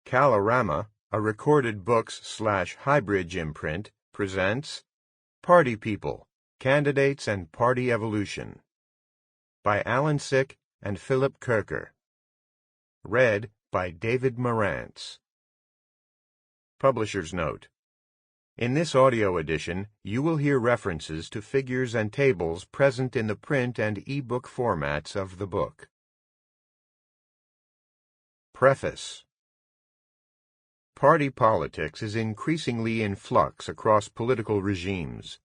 Kalorama, a recorded books/hybrid imprint, presents Party People, Candidates and Party Evolution by Allan Sikk and Phillip Koker. Read by David Marantz. Publisher's Note: in this audio edition, you will hear references to figures and tables present in the print and e-book formats of the book. Preface. Party politics is increasingly in flux across political regimes.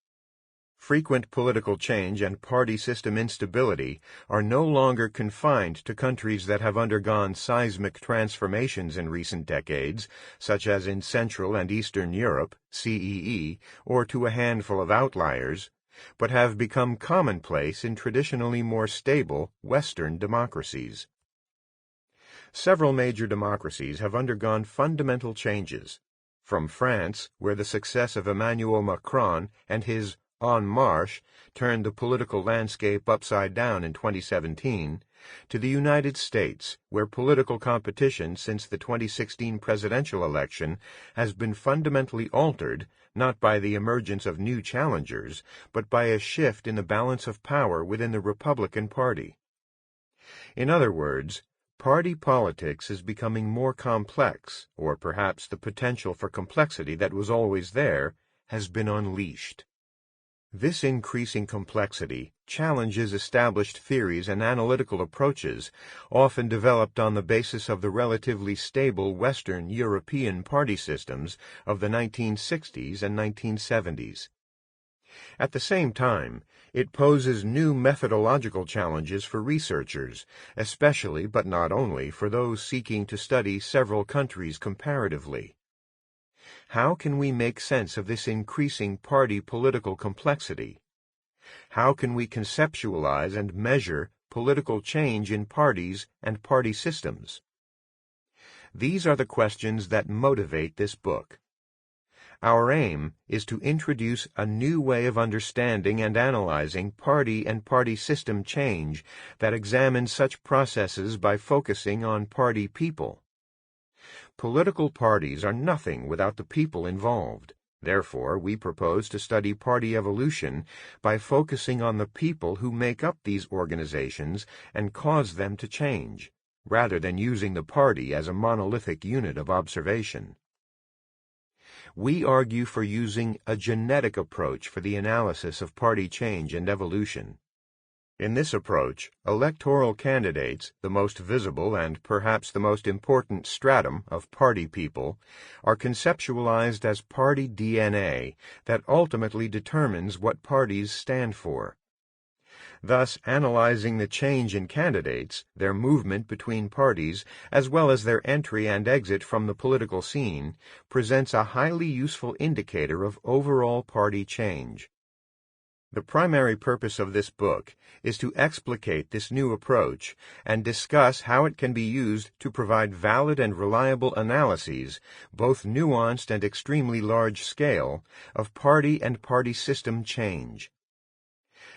Frequent political change and party system instability are no longer confined to countries that have undergone seismic transformations in recent decades, such as in Central and Eastern Europe, CEE, or to a handful of outliers, but have become commonplace in traditionally more stable Western democracies. Several major democracies have undergone fundamental changes. From France, where the success of Emmanuel Macron and his En Marche turned the political landscape upside down in 2017, to the United States, where political competition since the 2016 presidential election has been fundamentally altered, not by the emergence of new challengers, but by a shift in the balance of power within the Republican Party. In other words, party politics is becoming more complex, or perhaps the potential for complexity that was always there has been unleashed. This increasing complexity challenges established theories and analytical approaches, often developed on the basis of the relatively stable Western European party systems of the 1960s and 1970s. At the same time, it poses new methodological challenges for researchers, especially but not only for those seeking to study several countries comparatively. How can we make sense of this increasing party political complexity? How can we conceptualize and measure political change in parties and party systems? These are the questions that motivate this book. Our aim is to introduce a new way of understanding and analyzing party and party system change that examines such processes by focusing on party people. Political parties are nothing without the people involved. Therefore, we propose to study party evolution by focusing on the people who make up these organizations and cause them to change, rather than using the party as a monolithic unit of observation. We argue for using a genetic approach for the analysis of party change and evolution. In this approach, electoral candidates, the most visible and perhaps the most important stratum of party people, are conceptualized as party DNA that ultimately determines what parties stand for. Thus, analyzing the change in candidates, their movement between parties, as well as their entry and exit from the political scene, presents a highly useful indicator of overall party change. The primary purpose of this book is to explicate this new approach and discuss how it can be used to provide valid and reliable analyses, both nuanced and extremely large scale, of party and party system change.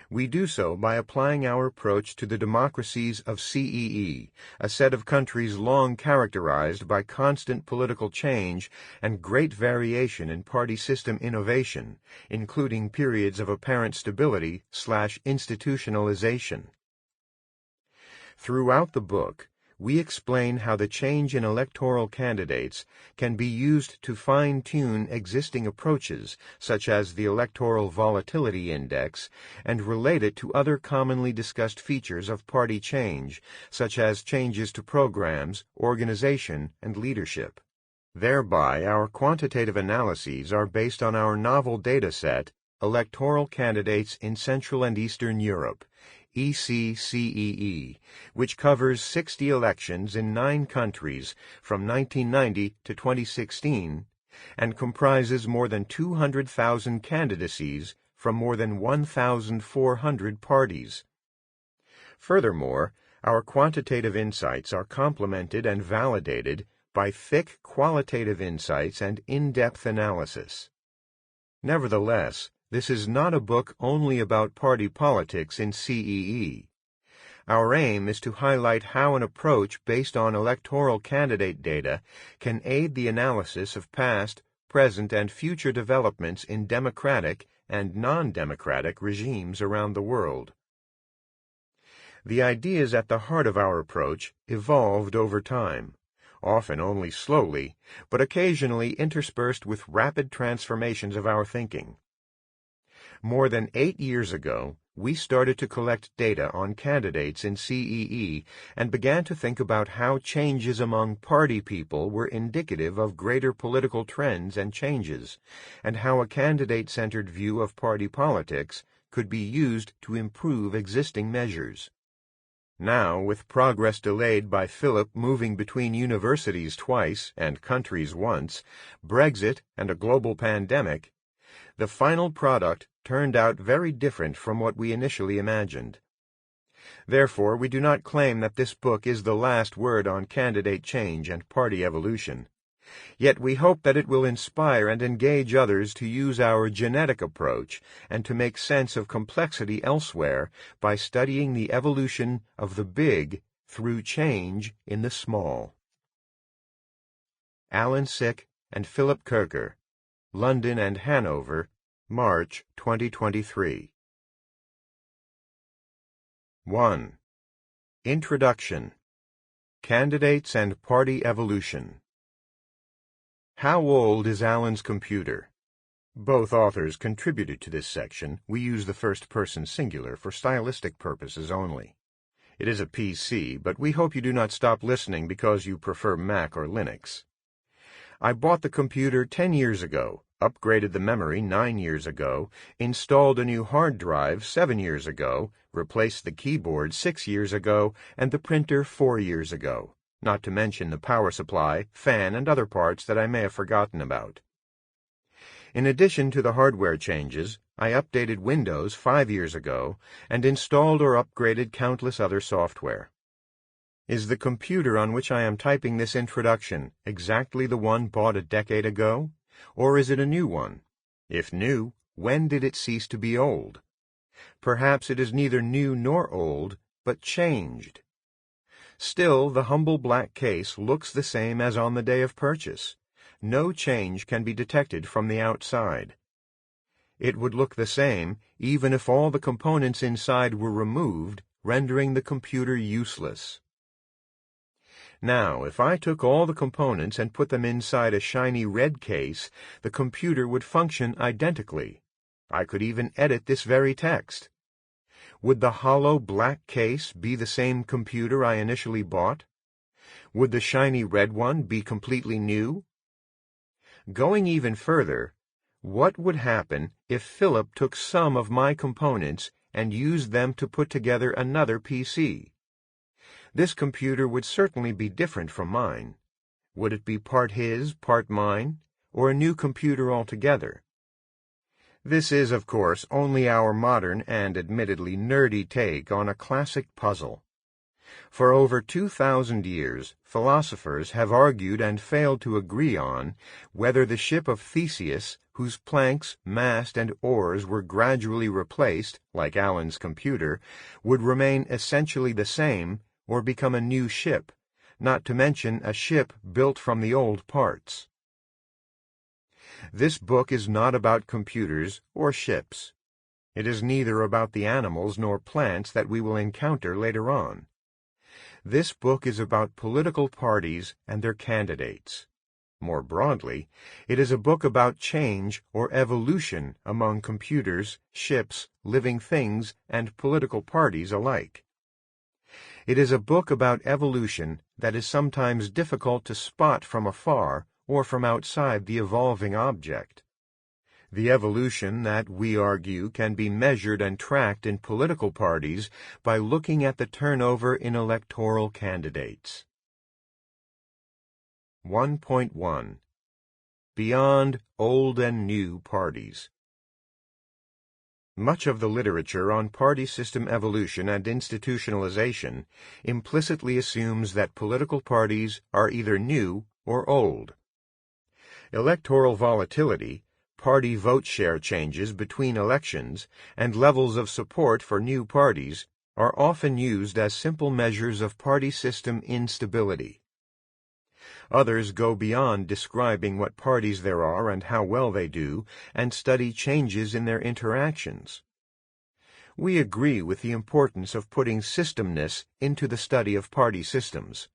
We do so by applying our approach to the democracies of CEE, a set of countries long characterized by constant political change and great variation in party system innovation, including periods of apparent stability/institutionalization. Throughout the book, we explain how the change in electoral candidates can be used to fine-tune existing approaches, such as the Electoral Volatility Index, and relate it to other commonly discussed features of party change, such as changes to programs, organization, and leadership. Thereby, our quantitative analyses are based on our novel data set, Electoral Candidates in Central and Eastern Europe, ECCEE, which covers 60 elections in 9 countries from 1990 to 2016 and comprises more than 200,000 candidacies from more than 1,400 parties. Furthermore, our quantitative insights are complemented and validated by thick qualitative insights and in-depth analysis. Nevertheless, this is not a book only about party politics in CEE. Our aim is to highlight how an approach based on electoral candidate data can aid the analysis of past, present, and future developments in democratic and non-democratic regimes around the world. The ideas at the heart of our approach evolved over time, often only slowly, but occasionally interspersed with rapid transformations of our thinking. More than 8 years ago, we started to collect data on candidates in CEE and began to think about how changes among party people were indicative of greater political trends and changes, and how a candidate-centered view of party politics could be used to improve existing measures. Now, with progress delayed by Philip moving between universities twice and countries once, Brexit and a global pandemic, the final product turned out very different from what we initially imagined. Therefore, we do not claim that this book is the last word on candidate change and party evolution. Yet we hope that it will inspire and engage others to use our genetic approach and to make sense of complexity elsewhere by studying the evolution of the big through change in the small. Allan Sikk and Phillip Koker, London and Hanover, March 2023. 1. Introduction. Candidates and Party Evolution. How old is Allan's computer? Both authors contributed to this section. We use the first-person singular for stylistic purposes only. It is a PC, but we hope you do not stop listening because you prefer Mac or Linux. I bought the computer 10 years ago, upgraded the memory 9 years ago, installed a new hard drive 7 years ago, replaced the keyboard 6 years ago, and the printer 4 years ago, not to mention the power supply, fan, and other parts that I may have forgotten about. In addition to the hardware changes, I updated Windows 5 years ago and installed or upgraded countless other software. Is the computer on which I am typing this introduction exactly the one bought a decade ago, or is it a new one? If new, when did it cease to be old? Perhaps it is neither new nor old, but changed. Still, the humble black case looks the same as on the day of purchase. No change can be detected from the outside. It would look the same even if all the components inside were removed, rendering the computer useless. Now, if I took all the components and put them inside a shiny red case, the computer would function identically. I could even edit this very text. Would the hollow black case be the same computer I initially bought? Would the shiny red one be completely new? Going even further, what would happen if Philip took some of my components and used them to put together another PC? This computer would certainly be different from mine. Would it be part his, part mine, or a new computer altogether? This is, of course, only our modern and admittedly nerdy take on a classic puzzle. For over 2,000 years, philosophers have argued and failed to agree on whether the ship of Theseus, whose planks, mast, and oars were gradually replaced, like Allan's computer, would remain essentially the same or become a new ship, not to mention a ship built from the old parts. This book is not about computers or ships. It is neither about the animals nor plants that we will encounter later on. This book is about political parties and their candidates. More broadly, it is a book about change or evolution among computers, ships, living things, and political parties alike. It is a book about evolution that is sometimes difficult to spot from afar or from outside the evolving object. The evolution that, we argue, can be measured and tracked in political parties by looking at the turnover in electoral candidates. 1.1. Beyond Old and New Parties. Much of the literature on party system evolution and institutionalization implicitly assumes that political parties are either new or old. Electoral volatility, party vote share changes between elections, and levels of support for new parties are often used as simple measures of party system instability. Others go beyond describing what parties there are and how well they do, and study changes in their interactions. We agree with the importance of putting systemness into the study of party systems.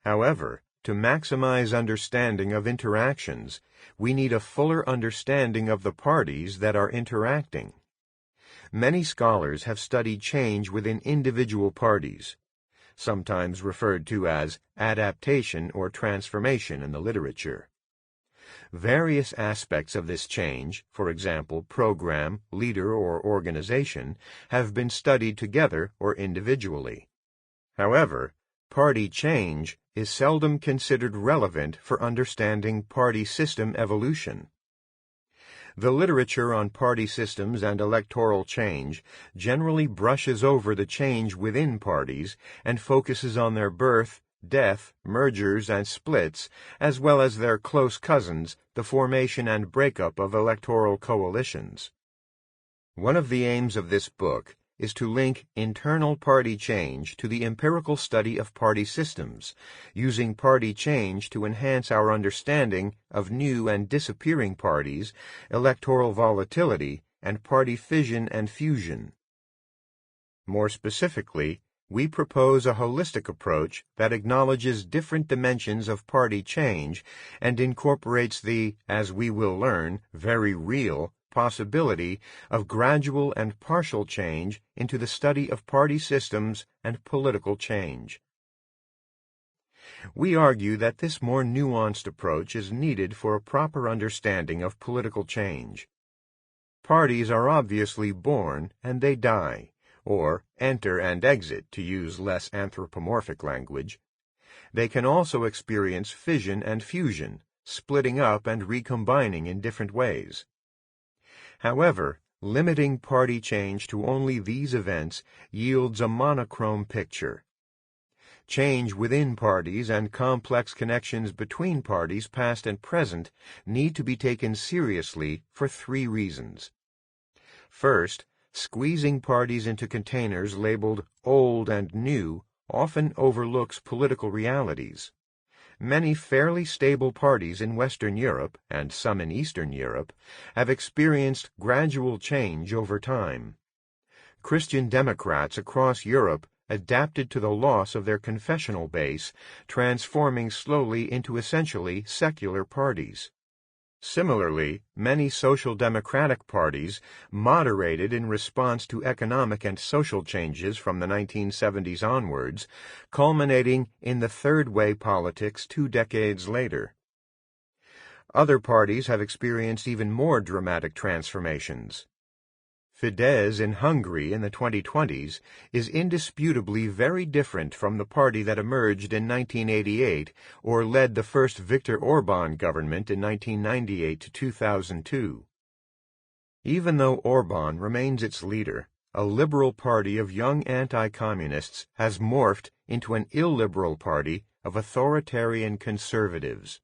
However, to maximize understanding of interactions, we need a fuller understanding of the parties that are interacting. Many scholars have studied change within individual parties, sometimes referred to as adaptation or transformation in the literature. Various aspects of this change, for example, program, leader, or organization, have been studied together or individually. However, party change is seldom considered relevant for understanding party system evolution. The literature on party systems and electoral change generally brushes over the change within parties and focuses on their birth, death, mergers, and splits, as well as their close cousins, the formation and breakup of electoral coalitions. One of the aims of this book is to link internal party change to the empirical study of party systems, using party change to enhance our understanding of new and disappearing parties, electoral volatility, and party fission and fusion. More specifically, we propose a holistic approach that acknowledges different dimensions of party change and incorporates the, as we will learn, very real possibility of gradual and partial change into the study of party systems and political change. We argue that this more nuanced approach is needed for a proper understanding of political change. Parties are obviously born and they die, or enter and exit, to use less anthropomorphic language. They can also experience fission and fusion, splitting up and recombining in different ways. However, limiting party change to only these events yields a monochrome picture. Change within parties and complex connections between parties past and present need to be taken seriously for three reasons. First, squeezing parties into containers labeled old and new often overlooks political realities. Many fairly stable parties in Western Europe, and some in Eastern Europe, have experienced gradual change over time. Christian Democrats across Europe adapted to the loss of their confessional base, transforming slowly into essentially secular parties. Similarly, many social democratic parties moderated in response to economic and social changes from the 1970s onwards, culminating in the third way politics 2 decades later. Other parties have experienced even more dramatic transformations. Fidesz in Hungary in the 2020s is indisputably very different from the party that emerged in 1988 or led the first Viktor Orbán government in 1998 to 2002. Even though Orbán remains its leader, a liberal party of young anti-communists has morphed into an illiberal party of authoritarian conservatives.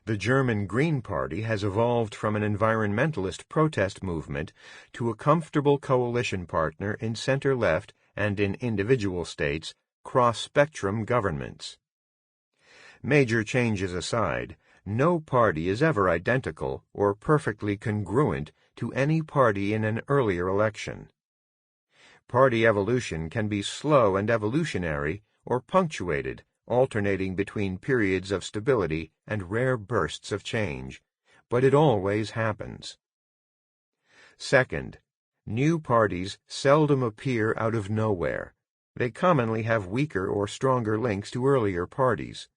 The German Green Party has evolved from an environmentalist protest movement to a comfortable coalition partner in center-left and, in individual states, cross-spectrum governments. Major changes aside, no party is ever identical or perfectly congruent to any party in an earlier election. Party evolution can be slow and evolutionary or punctuated, alternating between periods of stability and rare bursts of change, but it always happens. Second, new parties seldom appear out of nowhere. They commonly have weaker or stronger links to earlier parties.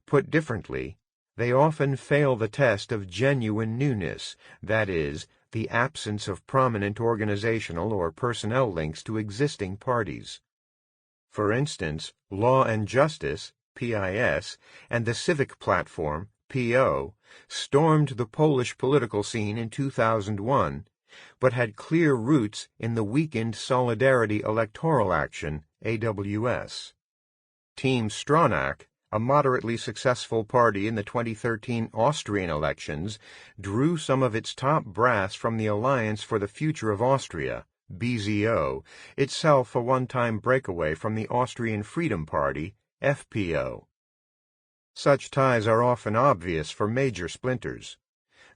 Put differently, they often fail the test of genuine newness, that is, the absence of prominent organizational or personnel links to existing parties. For instance, Law and Justice, PIS, and the Civic Platform, PO, stormed the Polish political scene in 2001, but had clear roots in the weakened Solidarity Electoral Action, AWS. Team Stronach, a moderately successful party in the 2013 Austrian elections, drew some of its top brass from the Alliance for the Future of Austria, BZO, itself a one-time breakaway from the Austrian Freedom Party, FPO. Such ties are often obvious for major splinters.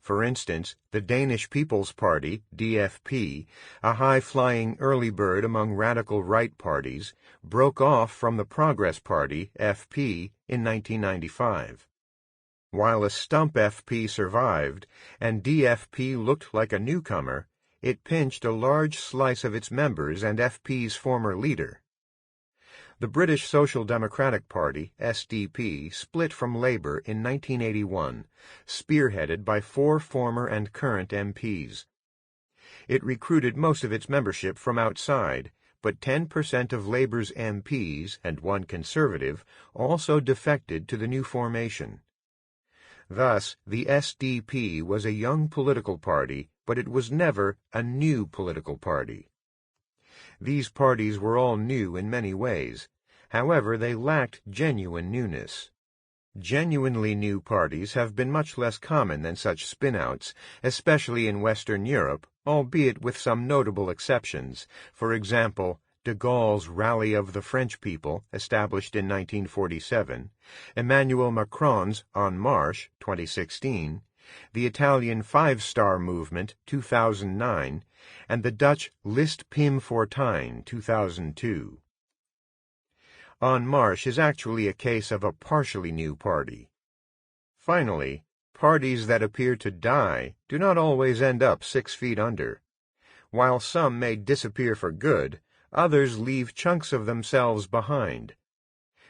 For instance, the Danish People's Party, DFP, a high-flying early bird among radical right parties, broke off from the Progress Party, FP, in 1995. While a stump FP survived, and DFP looked like a newcomer, it pinched a large slice of its members and FP's former leader. The British Social Democratic Party, SDP, split from Labour in 1981, spearheaded by 4 former and current MPs. It recruited most of its membership from outside, but 10% of Labour's MPs and 1 Conservative also defected to the new formation. Thus, the SDP was a young political party, but it was never a new political party. These parties were all new in many ways. However, they lacked genuine newness. Genuinely new parties have been much less common than such spin-outs, especially in Western Europe, albeit with some notable exceptions. For example, de Gaulle's Rally of the French People, established in 1947, Emmanuel Macron's En Marche, 2016, the Italian Five Star Movement, 2009, and the Dutch List Pim Fortuyn, 2002. En Marche is actually a case of a partially new party. Finally, parties that appear to die do not always end up 6 feet under. While some may disappear for good, others leave chunks of themselves behind.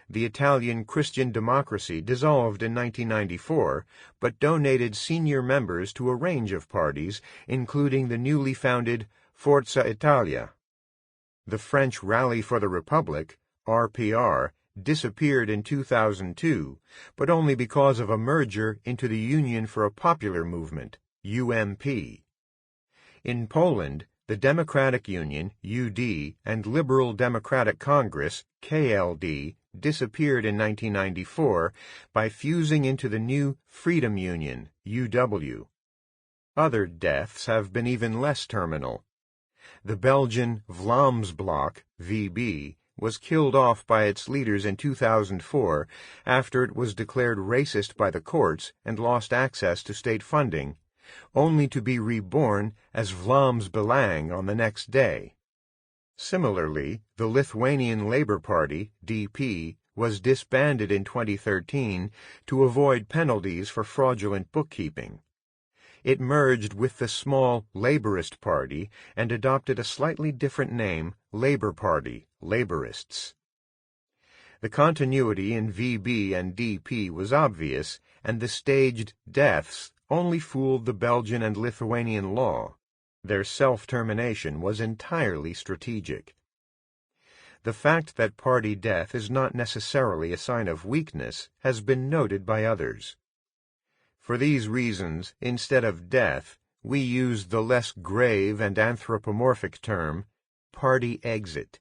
The Italian Christian Democracy dissolved in 1994, but donated senior members to a range of parties, including the newly founded Forza Italia. The French Rally for the Republic, RPR, disappeared in 2002, but only because of a merger into the Union for a Popular Movement, UMP. In Poland, the Democratic Union, UD, and Liberal Democratic Congress, KLD, disappeared in 1994 by fusing into the new Freedom Union, UW. Other deaths have been even less terminal. The Belgian Vlaamsblok, VB, was killed off by its leaders in 2004 after it was declared racist by the courts and lost access to state funding, only to be reborn as Vlaams Belang on the next day. Similarly, the Lithuanian Labour Party, DP, was disbanded in 2013 to avoid penalties for fraudulent bookkeeping. It merged with the small Labourist Party and adopted a slightly different name, Labour Party, Labourists. The continuity in VB and DP was obvious, and the staged deaths only fooled the Belgian and Lithuanian law. Their self-termination was entirely strategic. The fact that party death is not necessarily a sign of weakness has been noted by others. For these reasons, instead of death, we use the less grave and anthropomorphic term, party exit.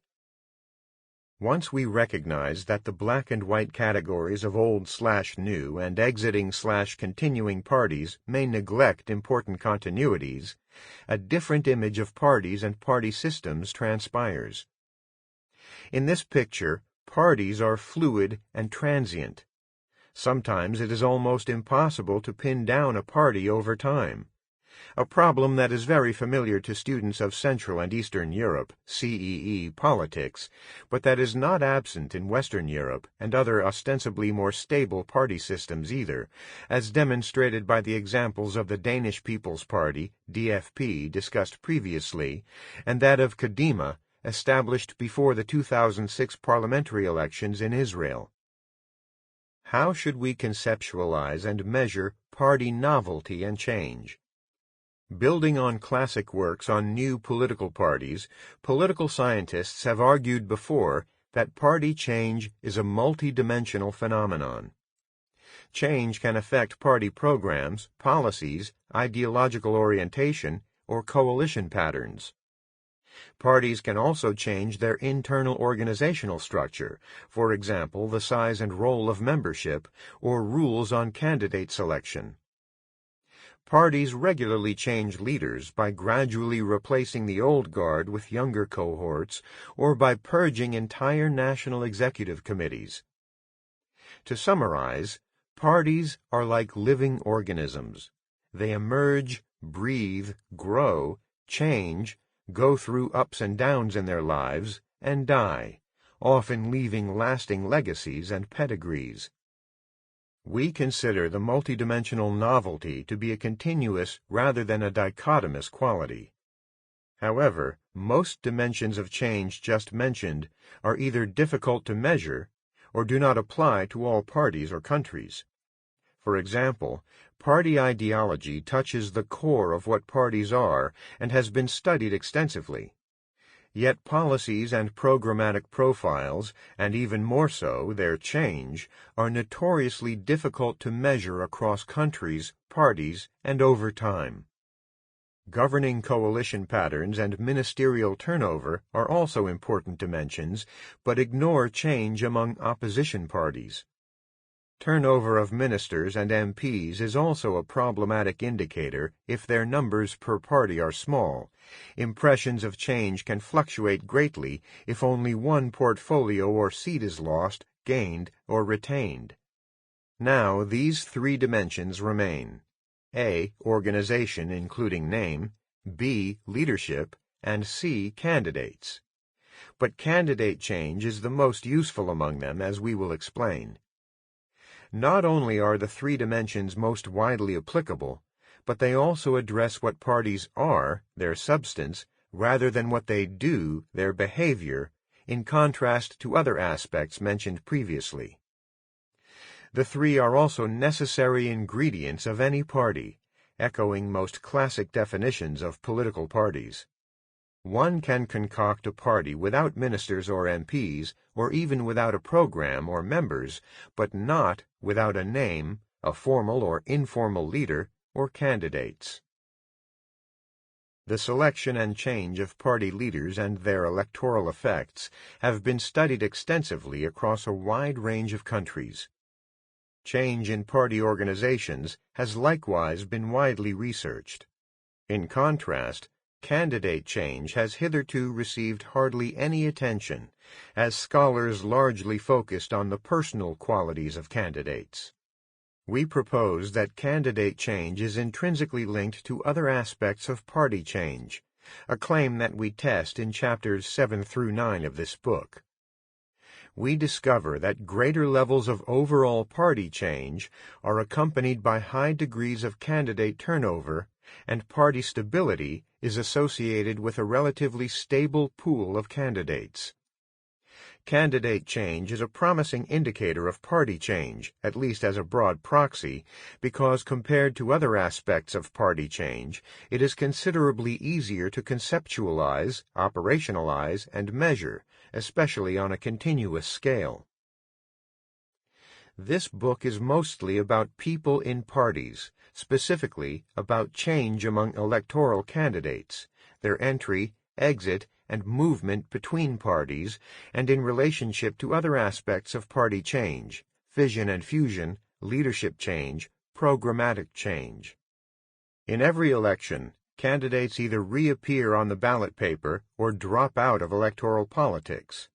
Once we recognize that the black and white categories of old/new and exiting/continuing parties may neglect important continuities, a different image of parties and party systems transpires. In this picture, parties are fluid and transient. Sometimes it is almost impossible to pin down a party over time, a problem that is very familiar to students of Central and Eastern Europe, CEE politics, but that is not absent in Western Europe and other ostensibly more stable party systems either, as demonstrated by the examples of the Danish People's Party, DFP, discussed previously, and that of Kadima, established before the 2006 parliamentary elections in Israel. How should we conceptualize and measure party novelty and change? Building on classic works on new political parties, political scientists have argued before that party change is a multidimensional phenomenon. Change can affect party programs, policies, ideological orientation, or coalition patterns. Parties can also change their internal organizational structure, for example, the size and role of membership, or rules on candidate selection. Parties regularly change leaders by gradually replacing the old guard with younger cohorts or by purging entire national executive committees. To summarize, parties are like living organisms. They emerge, breathe, grow, change, go through ups and downs in their lives, and die, often leaving lasting legacies and pedigrees. We consider the multidimensional novelty to be a continuous rather than a dichotomous quality. However, most dimensions of change just mentioned are either difficult to measure or do not apply to all parties or countries. For example, party ideology touches the core of what parties are and has been studied extensively. Yet policies and programmatic profiles, and even more so their change, are notoriously difficult to measure across countries, parties, and over time. Governing coalition patterns and ministerial turnover are also important dimensions, but ignore change among opposition parties. Turnover of ministers and MPs is also a problematic indicator if their numbers per party are small. Impressions of change can fluctuate greatly if only one portfolio or seat is lost, gained, or retained. Now, these three dimensions remain: A. Organization, including name; B. Leadership; and C. Candidates. But candidate change is the most useful among them, as we will explain. Not only are the three dimensions most widely applicable, but they also address what parties are, their substance, rather than what they do, their behavior, in contrast to other aspects mentioned previously. The three are also necessary ingredients of any party, echoing most classic definitions of political parties. One can concoct a party without ministers or MPs, or even without a program or members, but not without a name, a formal or informal leader, or candidates. The selection and change of party leaders and their electoral effects have been studied extensively across a wide range of countries. Change in party organizations has likewise been widely researched. In contrast, candidate change has hitherto received hardly any attention, as scholars largely focused on the personal qualities of candidates. We propose that candidate change is intrinsically linked to other aspects of party change, a claim that we test in chapters 7 through 9 of this book. We discover that greater levels of overall party change are accompanied by high degrees of candidate turnover, and party stability is associated with a relatively stable pool of candidates. Candidate change is a promising indicator of party change, at least as a broad proxy, because compared to other aspects of party change, it is considerably easier to conceptualize, operationalize, and measure, especially on a continuous scale. This book is mostly about people in parties, specifically about change among electoral candidates, their entry, exit, and movement between parties, and in relationship to other aspects of party change, fission and fusion, leadership change, programmatic change. In every election, candidates either reappear on the ballot paper or drop out of electoral politics.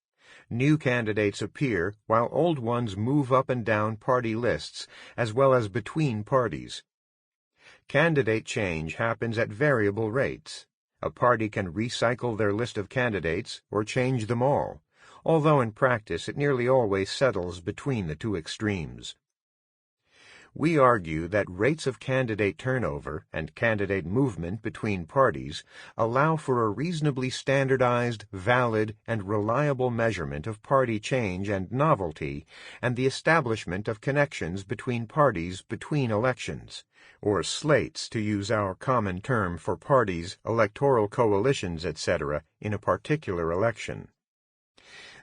New candidates appear while old ones move up and down party lists, as well as between parties. Candidate change happens at variable rates. A party can recycle their list of candidates or change them all, although in practice it nearly always settles between the two extremes. We argue that rates of candidate turnover and candidate movement between parties allow for a reasonably standardized, valid, and reliable measurement of party change and novelty and the establishment of connections between parties between elections, or slates to use our common term for parties, electoral coalitions, etc., in a particular election.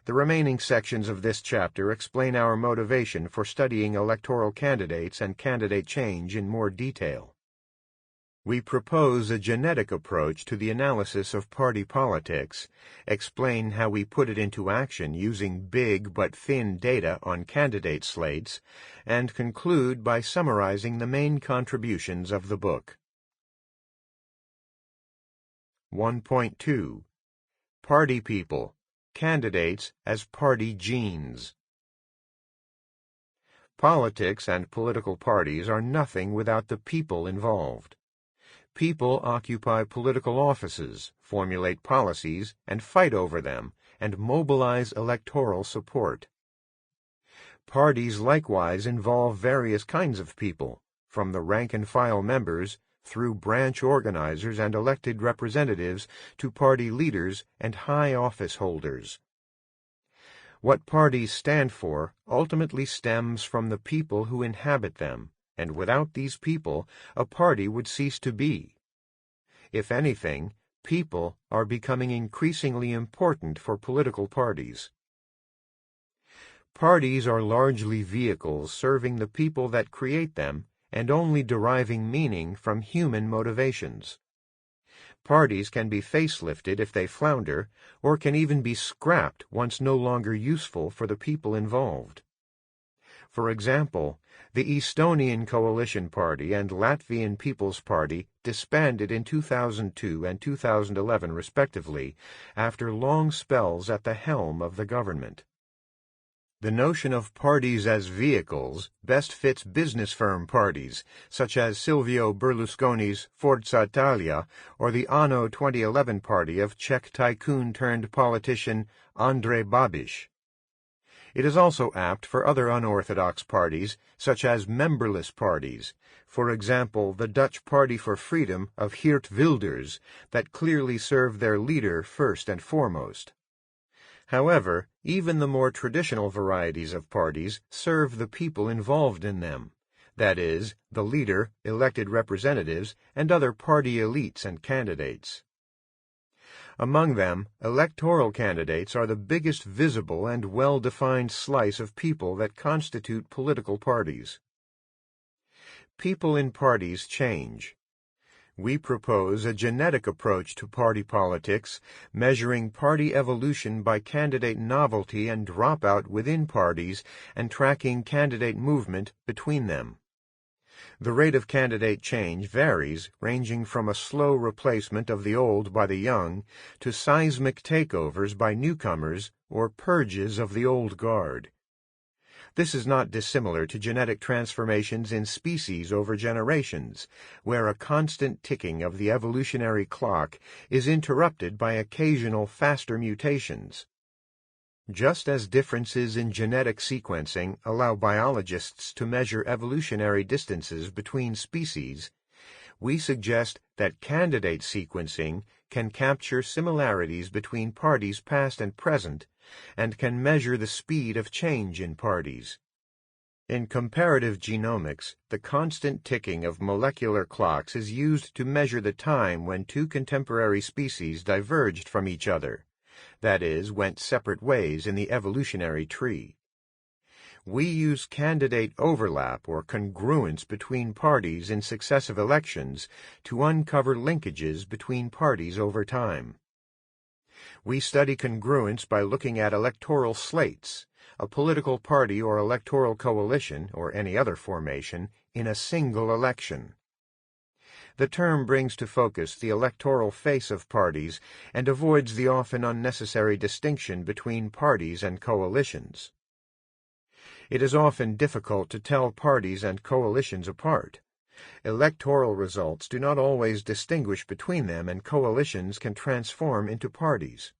The remaining sections of this chapter explain our motivation for studying electoral candidates and candidate change in more detail. We propose a genetic approach to the analysis of party politics, explain how we put it into action using big but thin data on candidate slates, and conclude by summarizing the main contributions of the book. 1.2. Party people, candidates as party genes. Politics and political parties are nothing without the people involved. People occupy political offices, formulate policies, and fight over them, and mobilize electoral support. Parties likewise involve various kinds of people, from the rank-and-file members through branch organizers and elected representatives to party leaders and high office holders. What parties stand for ultimately stems from the people who inhabit them, and without these people, a party would cease to be. If anything, people are becoming increasingly important for political parties. Parties are largely vehicles serving the people that create them and only deriving meaning from human motivations. Parties can be facelifted if they flounder, or can even be scrapped once no longer useful for the people involved. For example, the Estonian Coalition Party and Latvian People's Party disbanded in 2002 and 2011 respectively, after long spells at the helm of the government. The notion of parties as vehicles best fits business firm parties, such as Silvio Berlusconi's Forza Italia or the Anno 2011 party of Czech tycoon-turned-politician Andrej Babiš. It is also apt for other unorthodox parties, such as memberless parties, for example the Dutch Party for Freedom of Geert Wilders, that clearly serve their leader first and foremost. However, even the more traditional varieties of parties serve the people involved in them, that is, the leader, elected representatives, and other party elites and candidates. Among them, electoral candidates are the biggest visible and well-defined slice of people that constitute political parties. People in parties change. We propose a genetic approach to party politics, measuring party evolution by candidate novelty and dropout within parties and tracking candidate movement between them. The rate of candidate change varies, ranging from a slow replacement of the old by the young to seismic takeovers by newcomers or purges of the old guard. This is not dissimilar to genetic transformations in species over generations, where a constant ticking of the evolutionary clock is interrupted by occasional faster mutations. Just as differences in genetic sequencing allow biologists to measure evolutionary distances between species, we suggest that candidate sequencing can capture similarities between parties past and present, and can measure the speed of change in parties. In comparative genomics, the constant ticking of molecular clocks is used to measure the time when two contemporary species diverged from each other, that is, went separate ways in the evolutionary tree. We use candidate overlap or congruence between parties in successive elections to uncover linkages between parties over time. We study congruence by looking at electoral slates, a political party or electoral coalition or any other formation in a single election. The term brings to focus the electoral face of parties and avoids the often unnecessary distinction between parties and coalitions. It is often difficult to tell parties and coalitions apart. Electoral results do not always distinguish between them, and coalitions can transform into parties.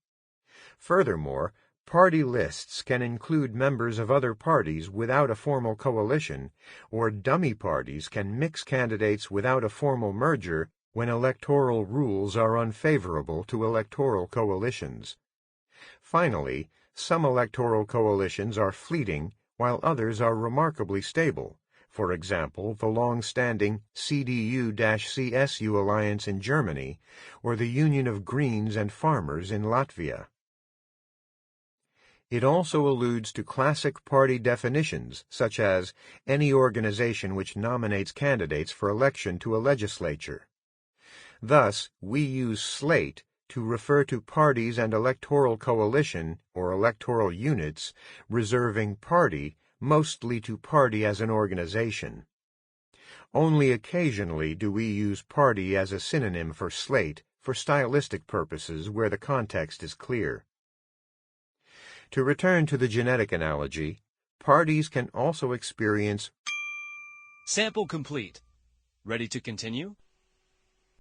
Furthermore, party lists can include members of other parties without a formal coalition, or dummy parties can mix candidates without a formal merger when electoral rules are unfavorable to electoral coalitions. Finally, some electoral coalitions are fleeting, while others are remarkably stable. For example, the long-standing CDU-CSU alliance in Germany, or the Union of Greens and Farmers in Latvia. It also alludes to classic party definitions, such as any organization which nominates candidates for election to a legislature. Thus, we use slate to refer to parties and electoral coalition, or electoral units, reserving party mostly to party as an organization. Only occasionally do we use party as a synonym for slate for stylistic purposes where the context is clear. To return to the genetic analogy, parties can also experience Sample complete. Ready to continue?